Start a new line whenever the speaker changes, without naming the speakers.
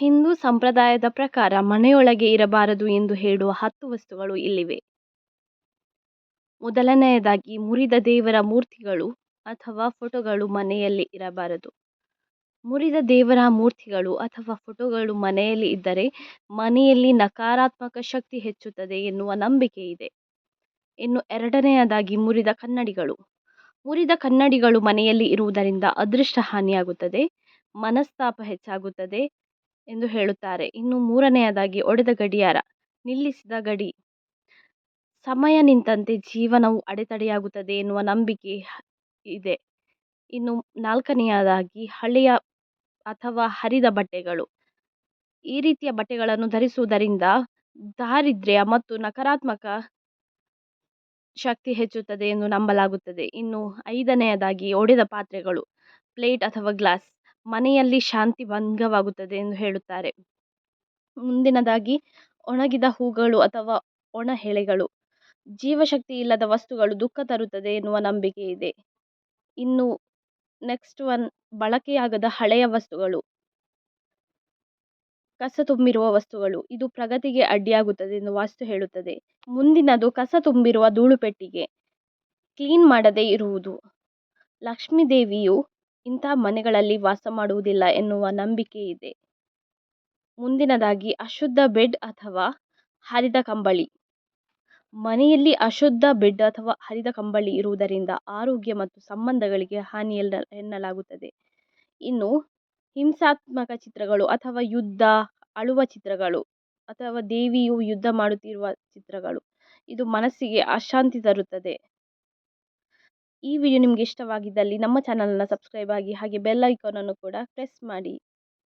ಹಿಂದೂ ಸಂಪ್ರದಾಯದ ಪ್ರಕಾರ ಮನೆಯೊಳಗೆ ಇರಬಾರದು ಎಂದು ಹೇಳುವ 10 ವಸ್ತುಗಳು ಇಲ್ಲಿವೆ. ಮೊದಲನೆಯದಾಗಿ ಮುರಿದ ದೇವರ ಮೂರ್ತಿಗಳು ಅಥವಾ ಫೋಟೋಗಳು ಮನೆಯಲ್ಲಿ ಇರಬಾರದು. ಮುರಿದ ದೇವರ ಮೂರ್ತಿಗಳು ಅಥವಾ ಫೋಟೋಗಳು ಮನೆಯಲ್ಲಿ ಇದ್ದರೆ ಮನೆಯಲ್ಲಿ ನಕಾರಾತ್ಮಕ ಶಕ್ತಿ ಹೆಚ್ಚುತ್ತದೆ ಎನ್ನುವ ನಂಬಿಕೆ ಇದೆ. ಇನ್ನು ಎರಡನೆಯದಾಗಿ ಮುರಿದ ಕನ್ನಡಿಗಳು. ಮುರಿದ ಕನ್ನಡಿಗಳು ಮನೆಯಲ್ಲಿ ಇರುವುದರಿಂದ ಅದೃಷ್ಟ ಹಾನಿಯಾಗುತ್ತದೆ, ಮನಸ್ತಾಪ ಹೆಚ್ಚಾಗುತ್ತದೆ ಎಂದು ಹೇಳುತ್ತಾರೆ. ಇನ್ನು ಮೂರನೆಯದಾಗಿ ಒಡೆದ ಗಡಿಯಾರ, ನಿಲ್ಲಿಸಿದ ಗಡಿ. ಸಮಯ ನಿಂತಂತೆ ಜೀವನವು ಅಡೆತಡೆಯಾಗುತ್ತದೆ ಎನ್ನುವ ನಂಬಿಕೆ ಇದೆ. ಇನ್ನು ನಾಲ್ಕನೆಯದಾಗಿ ಹಳೆಯ ಅಥವಾ ಹರಿದ ಬಟ್ಟೆಗಳು. ಈ ರೀತಿಯ ಬಟ್ಟೆಗಳನ್ನು ಧರಿಸುವುದರಿಂದ ದಾರಿದ್ರ್ಯ ಮತ್ತು ನಕಾರಾತ್ಮಕ ಶಕ್ತಿ ಹೆಚ್ಚುತ್ತದೆ ಎಂದು ನಂಬಲಾಗುತ್ತದೆ. ಇನ್ನು ಐದನೆಯದಾಗಿ ಒಡೆದ ಪಾತ್ರೆಗಳು, ಪ್ಲೇಟ್ ಅಥವಾ ಗ್ಲಾಸ್. ಮನೆಯಲ್ಲಿ ಶಾಂತಿ ಭಂಗವಾಗುತ್ತದೆ ಎಂದು ಹೇಳುತ್ತಾರೆ. ಮುಂದಿನದಾಗಿ ಒಣಗಿದ ಹೂಗಳು ಅಥವಾ ಒಣ ಎಲೆಗಳು. ಜೀವಶಕ್ತಿ ಇಲ್ಲದ ವಸ್ತುಗಳು ದುಃಖ ತರುತ್ತದೆ ಎನ್ನುವ ನಂಬಿಕೆ ಇದೆ. ಇನ್ನು ನೆಕ್ಸ್ಟ್ ಒನ್ ಬಳಕೆಯಾಗದ ಹಳೆಯ ವಸ್ತುಗಳು, ಕಸ ತುಂಬಿರುವ ವಸ್ತುಗಳು. ಇದು ಪ್ರಗತಿಗೆ ಅಡ್ಡಿಯಾಗುತ್ತದೆ ಎಂದು ವಾಸ್ತು ಹೇಳುತ್ತದೆ. ಮುಂದಿನದು ಕಸ ತುಂಬಿರುವ ಧೂಳು ಪೆಟ್ಟಿಗೆ, ಕ್ಲೀನ್ ಮಾಡದೇ ಇರುವುದು. ಲಕ್ಷ್ಮೀ ದೇವಿಯು ಇಂಥ ಮನೆಗಳಲ್ಲಿ ವಾಸ ಮಾಡುವುದಿಲ್ಲ ಎನ್ನುವ ನಂಬಿಕೆ ಇದೆ. ಮುಂದಿನದಾಗಿ ಅಶುದ್ಧ ಬೆಡ್ ಅಥವಾ ಹರಿದ ಕಂಬಳಿ. ಮನೆಯಲ್ಲಿ ಅಶುದ್ಧ ಬೆಡ್ ಅಥವಾ ಹರಿದ ಕಂಬಳಿ ಇರುವುದರಿಂದ ಆರೋಗ್ಯ ಮತ್ತು ಸಂಬಂಧಗಳಿಗೆ ಹಾನಿ ಎನ್ನಲಾಗುತ್ತದೆ. ಇನ್ನು ಹಿಂಸಾತ್ಮಕ ಚಿತ್ರಗಳು ಅಥವಾ ಯುದ್ಧ, ಅಳುವ ಚಿತ್ರಗಳು ಅಥವಾ ದೇವಿಯು ಯುದ್ಧ ಮಾಡುತ್ತಿರುವ ಚಿತ್ರಗಳು, ಇದು ಮನಸ್ಸಿಗೆ ಅಶಾಂತಿ ತರುತ್ತದೆ. ಈ ವಿಡಿಯೋ ನಿಮಗೆ ಇಷ್ಟವಾಗಿದ್ದಲ್ಲಿ ನಮ್ಮ ಚಾನಲನ್ನು ಸಬ್ಸ್ಕ್ರೈಬ್ ಆಗಿ ಹಾಗೆ ಬೆಲ್ ಐಕಾನ್ ಅನ್ನು ಕೂಡ ಪ್ರೆಸ್ ಮಾಡಿ.